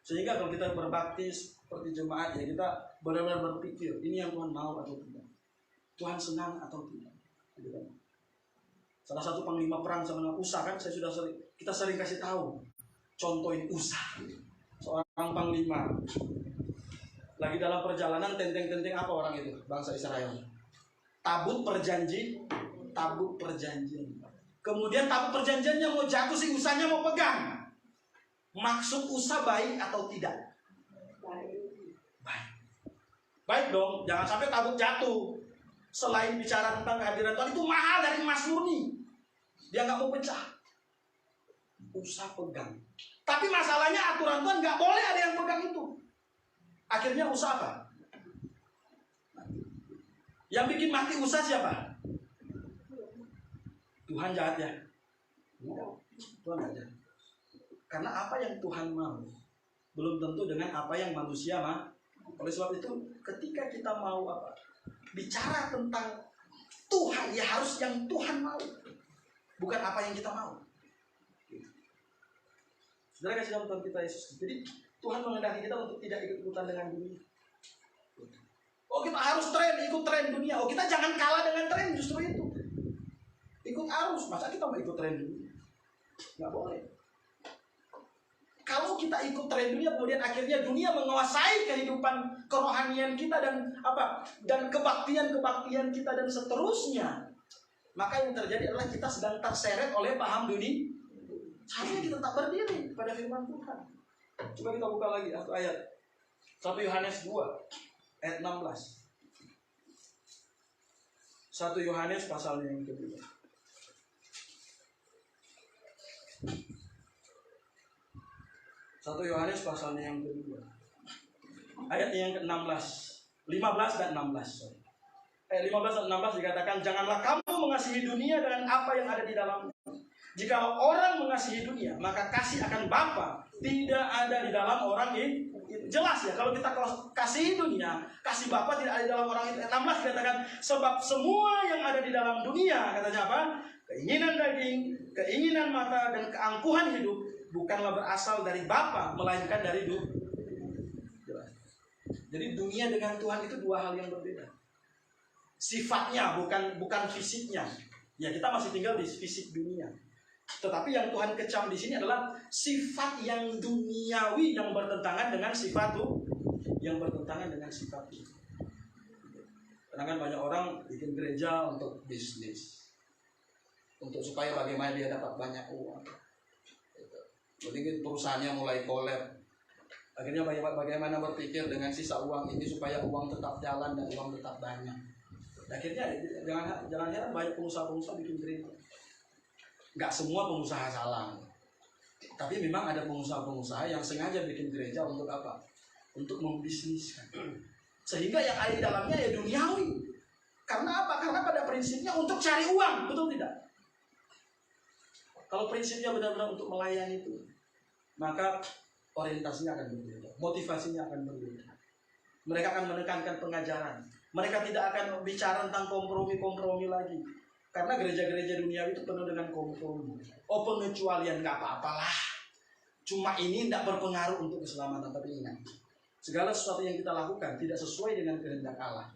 Sehingga kalau kita berbakti seperti jemaat ya kita benar-benar berpikir ini yang Tuhan mau atau tidak, Tuhan senang atau tidak. Salah satu panglima perang sama Usa kan kita sering kasih tahu, contohin Usa. Seorang panglima lagi dalam perjalanan tenteng-tenteng apa orang itu bangsa Israel, tabut perjanjian. Kemudian tabut perjanjiannya mau jatuh, si Usanya mau pegang. Maksud Usa baik atau tidak? Baik dong, jangan sampai tabut jatuh. Selain bicara tentang kehadiran Tuhan, itu mahal dari emas murni, dia nggak mau pecah. Usa pegang. Tapi masalahnya aturan Tuhan nggak boleh ada yang pegang itu. Akhirnya Usa apa? Yang bikin mati Usa siapa? Tuhan jahat ya? Tuhan nggak jahat. Karena apa yang Tuhan mau belum tentu dengan apa yang manusia mau. Oleh sebab itu ketika kita mau apa? Bicara tentang Tuhan ya harus yang Tuhan mau, bukan apa yang kita mau. Saudara kasih dalam Tuhan kita Yesus. Jadi Tuhan menghendaki kita untuk tidak ikut-ikutan dengan dunia. Oh kita harus ikut tren dunia. Oh kita jangan kalah dengan tren, justru itu. Ikut arus, masa kita mau ikut tren dunia? Nggak boleh. Kalau kita ikut tren dunia, kemudian akhirnya dunia menguasai kehidupan kerohanian kita dan kebaktian kita dan seterusnya, maka yang terjadi adalah kita sedang terseret oleh paham dunia. Seharusnya kita tetap berdiri pada firman Tuhan. Coba kita buka lagi satu ayat. 1 Yohanes 2 ayat 16. 1 Yohanes pasalnya yang kedua. 1 Yohanes pasalnya yang kedua. Ayat yang ke-16. 15 dan 16. Ayat 15 dan 16 dikatakan, janganlah kamu mengasihi dunia dengan apa yang ada di dalamnya. Jika orang mengasihi dunia, maka kasih akan Bapa tidak ada di dalam orang ini. Jelas ya, kalau kita kasih dunia, kasih Bapa tidak ada di dalam orang itu. 16 dikatakan, sebab semua yang ada di dalam dunia, katanya apa? Keinginan daging, keinginan mata, dan keangkuhan hidup bukanlah berasal dari Bapa, melainkan dari dunia. Jadi dunia dengan Tuhan itu dua hal yang berbeda. Sifatnya bukan fisiknya. Ya kita masih tinggal di fisik dunia. Tetapi yang Tuhan kecam di sini adalah sifat yang duniawi yang bertentangan dengan sifat Tuhan, yang bertentangan dengan sifat Tuhan. Karena kan banyak orang bikin gereja untuk bisnis, untuk supaya bagaimana dia dapat banyak uang. Jadi perusahaannya mulai kolab. Akhirnya bagaimana berpikir dengan sisa uang ini supaya uang tetap jalan dan uang tetap banyak. Akhirnya jangan heran banyak pengusaha-pengusaha bikin gereja. Nggak semua pengusaha salah, tapi memang ada pengusaha-pengusaha yang sengaja bikin gereja untuk apa? Untuk membisniskan. Sehingga yang ada di dalamnya ya duniawi. Karena apa? Karena pada prinsipnya untuk cari uang, betul tidak? Kalau prinsipnya benar-benar untuk melayani itu, maka orientasinya akan berbeda, motivasinya akan berbeda. Mereka akan menekankan pengajaran. Mereka tidak akan bicara tentang kompromi-kompromi lagi. Karena gereja-gereja dunia itu penuh dengan kompromi. Oh pengecualian nggak apa-apalah. Cuma ini tidak berpengaruh untuk keselamatan. Tapi ingat, segala sesuatu yang kita lakukan tidak sesuai dengan kehendak Allah.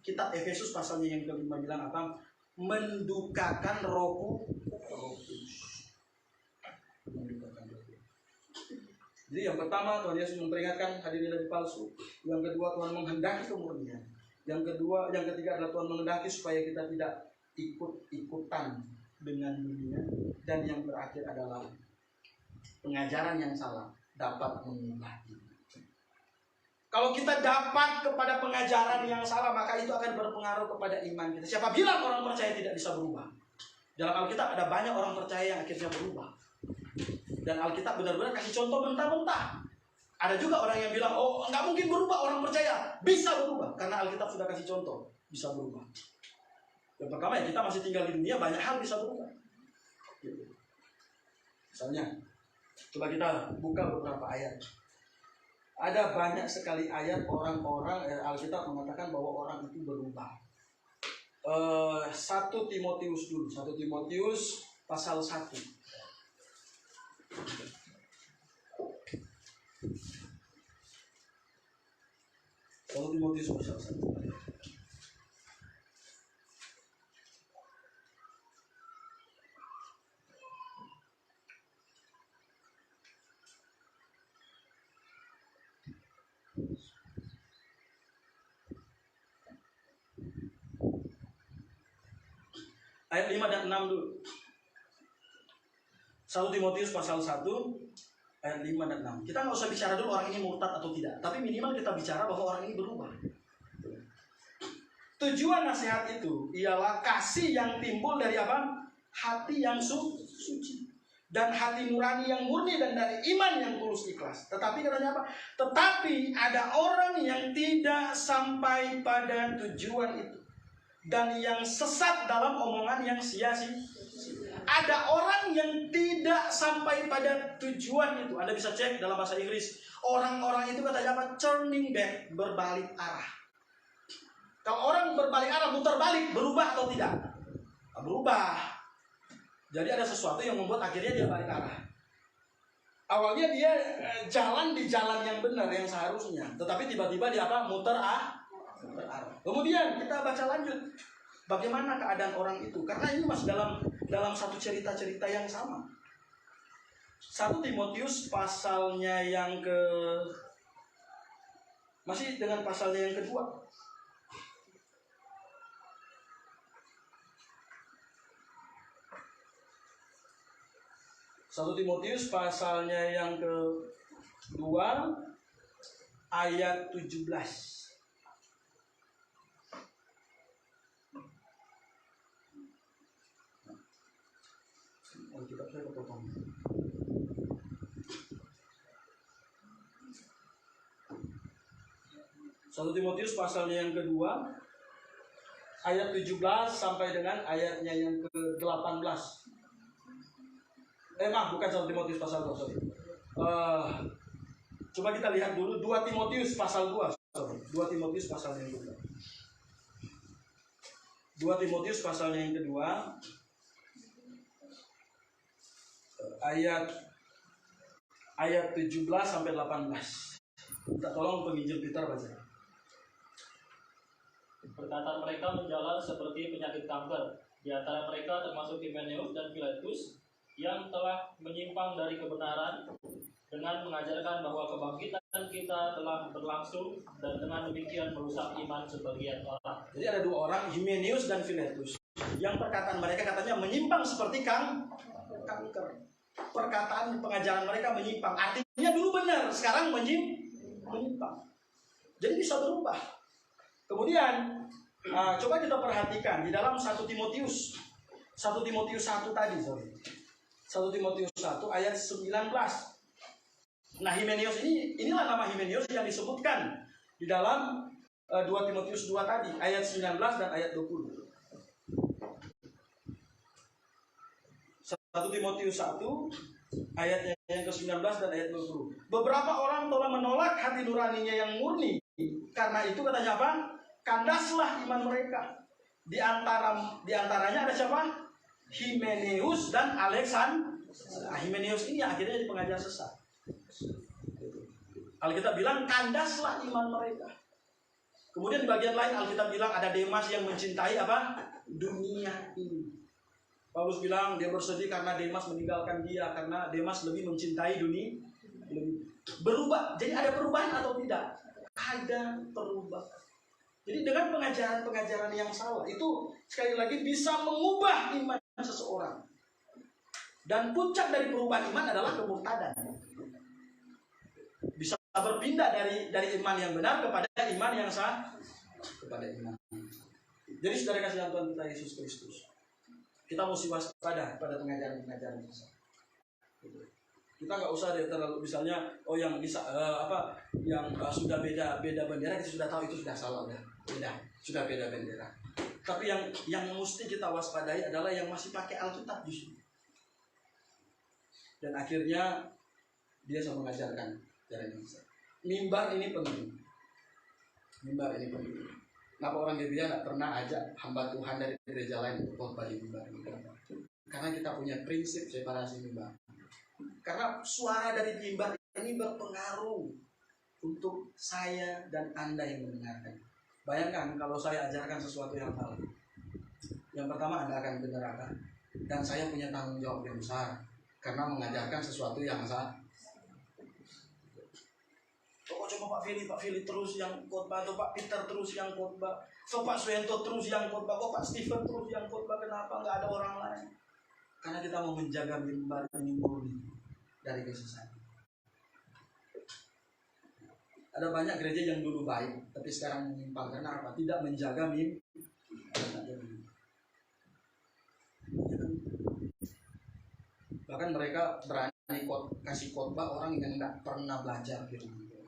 Kitab Efesus pasalnya yang ke-5 bilang apa? Mendukakan Roh Kudus. Jadi yang pertama Tuhan Yesus memperingatkan hadirin dari palsu. Yang kedua Tuhan menghendaki kemurnian. Yang ketiga adalah Tuhan menghendaki supaya kita tidak ikut-ikutan dengan dunia. Dan yang terakhir adalah pengajaran yang salah dapat mengubah diri. Kalau kita dapat kepada pengajaran yang salah, maka itu akan berpengaruh kepada iman kita. Siapa bilang orang percaya tidak bisa berubah? Dalam Alkitab ada banyak orang percaya yang akhirnya berubah. Dan Alkitab benar-benar kasih contoh mentah-mentah. Ada juga orang yang bilang, oh nggak mungkin berubah, orang percaya bisa berubah. Karena Alkitab sudah kasih contoh, bisa berubah. Yang pertama ya, kita masih tinggal di dunia, banyak hal bisa berubah. Misalnya, coba kita buka beberapa ayat. Ada banyak sekali ayat orang-orang, Alkitab mengatakan bahwa orang itu berubah. 1 Timotius dulu, 1 Timotius pasal 1. 1 Timotius pasal 1. Ayat 5 dan 6 dulu. 1 Timotius pasal 1 ayat 5 dan 6. Kita nggak usah bicara dulu orang ini murtad atau tidak, tapi minimal kita bicara bahwa orang ini berubah. Tujuan nasihat itu ialah kasih yang timbul dari apa? Hati yang suci dan hati nurani yang murni dan dari iman yang tulus ikhlas. Tetapi katanya apa? Tetapi ada orang yang tidak sampai pada tujuan itu, dan yang sesat dalam omongan yang sia-sia. Ada orang yang tidak sampai pada tujuan itu. Anda bisa cek dalam bahasa Inggris. Orang-orang itu katanya apa? Turning back, berbalik arah. Kalau orang berbalik arah, muter balik, berubah atau tidak? Berubah. Jadi ada sesuatu yang membuat akhirnya dia balik arah. Awalnya dia jalan di jalan yang benar, yang seharusnya. Tetapi tiba-tiba dia apa? Muter arah. Kemudian kita baca lanjut. Bagaimana keadaan orang itu? Karena ini masih dalam satu cerita-cerita yang sama. 1 Timotius pasalnya yang masih dengan pasalnya yang kedua. 1 Timotius pasalnya yang kedua ayat 17. Alkitab saya kepotong. 1 Timotius pasalnya yang kedua ayat 17 sampai dengan ayatnya yang ke-18. Bukan 1 Timotius pasal 2, sorry. Coba kita lihat dulu 2 Timotius pasal 2. 2 Timotius pasal yang kedua. 2 Timotius pasalnya yang kedua ayat 17 sampai 18. Minta tolong penginjil Peter baca. Perkataan mereka menjalar seperti penyakit kanker. Di antara mereka termasuk Himeneus dan Filetus yang telah menyimpang dari kebenaran dengan mengajarkan bahwa kebangkitan kita telah berlangsung dan dengan demikian merusak iman sebagian orang. Jadi ada dua orang, Himeneus dan Filetus, yang perkataan mereka katanya menyimpang seperti kanker. Perkataan pengajaran mereka menyimpang. Artinya dulu benar, sekarang menyimpang. Jadi bisa berubah. Kemudian coba kita perhatikan di dalam 1 Timotius 1 tadi, 1 Timotius 1 ayat 19. Nah, Himeneus inilah nama Himeneus yang disebutkan di dalam 2 Timotius 2 tadi, ayat 19 dan ayat 20. 1 Timotius 1 ayatnya yang ke-19 dan ayat 20. Beberapa orang telah menolak hati nuraninya yang murni. Karena itu katanya apa? Kandaslah iman mereka. Di antaranya ada siapa? Himeneus dan Alexander. Himeneus ini akhirnya jadi pengajar sesat. Alkitab bilang kandaslah iman mereka. Kemudian di bagian lain Alkitab bilang ada Demas yang mencintai apa? Dunia ini. Paulus bilang dia bersedih karena Demas meninggalkan dia, karena Demas lebih mencintai dunia. Berubah. Jadi ada perubahan atau tidak? Ada perubahan. Jadi dengan pengajaran-pengajaran yang salah itu sekali lagi bisa mengubah iman seseorang. Dan puncak dari perubahan iman adalah kemurtadan. Bisa berpindah dari iman yang benar kepada iman yang sah, kepada iman. Jadi saudara kasih Tuhan kita Yesus Kristus, kita mesti waspada pada pengajaran-pengajaran itu. Kita nggak usah deh terlalu misalnya yang bisa yang sudah beda bendera kita sudah tahu itu sudah salah sudah beda bendera. Tapi yang mesti kita waspadai adalah yang masih pakai Alkitab justru. Dan akhirnya dia sama mengajarkan cara ini. Mimbar ini penting. Kenapa orang gereja nggak pernah ajak hamba Tuhan dari gereja lain untuk khotbah di mimbar? Karena kita punya prinsip separasi mimbar. Karena suara dari mimbar ini berpengaruh untuk saya dan Anda yang mendengarkan. Bayangkan kalau saya ajarkan sesuatu yang salah. Yang pertama Anda akan ke neraka. Dan saya punya tanggung jawab yang besar karena mengajarkan sesuatu yang salah. Oh, coba Pak Fili terus yang khotbah, atau Pak Peter terus yang khotbah, atau Pak Suento terus yang khotbah, Pak Stephen terus yang khotbah. Kenapa nggak ada orang lain? Karena kita mau menjaga mimbar ini murni dari kesesatan. Ada banyak gereja yang dulu baik, tapi sekarang menyimpang. Karena apa? Tidak menjaga mimbar. Bahkan mereka berani kasih khotbah orang yang nggak pernah belajar firman Tuhan.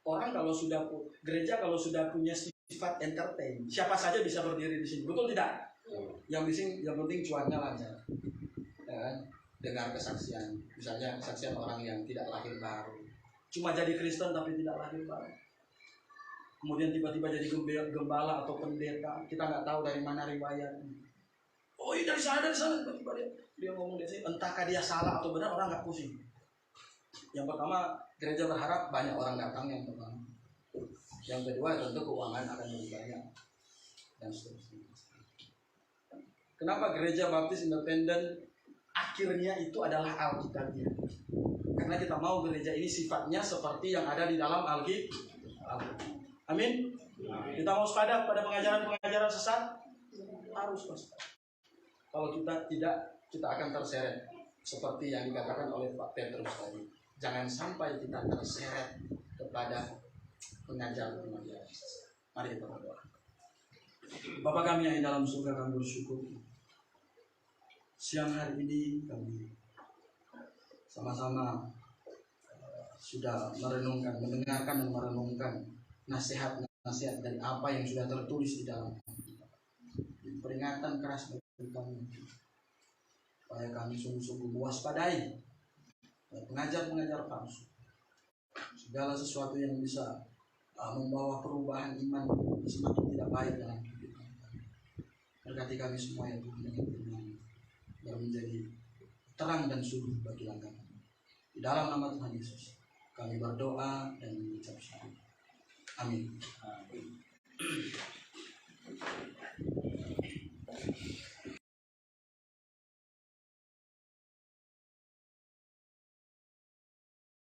Orang gereja kalau sudah punya sifat entertain, siapa saja bisa berdiri di sini, betul tidak? Yang penting cuannya lancar, ya kan? Dengar kesaksian, misalnya kesaksian orang yang tidak lahir baru, cuma jadi Kristen tapi tidak lahir baru. Kemudian tiba-tiba jadi gembala atau pendeta, kita nggak tahu dari mana riwayatnya. Oh iya dari sana, tiba-tiba dia ngomong di sini, entahkah dia salah atau benar, orang nggak pusing. Yang pertama, gereja berharap banyak orang datang yang pertama. Yang kedua, tentu keuangan akan lebih banyak dan seterusnya. Kenapa gereja baptis independen akhirnya itu adalah Alkitabnya? Karena kita mau gereja ini sifatnya seperti yang ada di dalam Alkitab. Amin. Kita mau waspada pada pengajaran-pengajaran sesat, harus waspada. Kalau kita tidak, kita akan terseret seperti yang dikatakan oleh Pak Petrus tadi. Jangan sampai kita terseret kepada pengajaran-pengajaran sesat. Mari kita berdoa. Bapa kami yang di dalam surga, kami bersyukur. Siang hari ini kami sama-sama sudah mendengarkan dan merenungkan nasihat-nasihat dari apa yang sudah tertulis di dalam peringatan keras bagi kami, supaya kami sungguh-sungguh mewaspadai pengajar-pengajar palsu, segala sesuatu yang bisa membawa perubahan iman semakin tidak baik dalam kehidupan kami. Berkati kami semua yang Tuhan dengan firman biar menjadi terang dan suluh bagi langkah kami. Di dalam nama Tuhan Yesus kami berdoa dan mengucap syukur. Amin.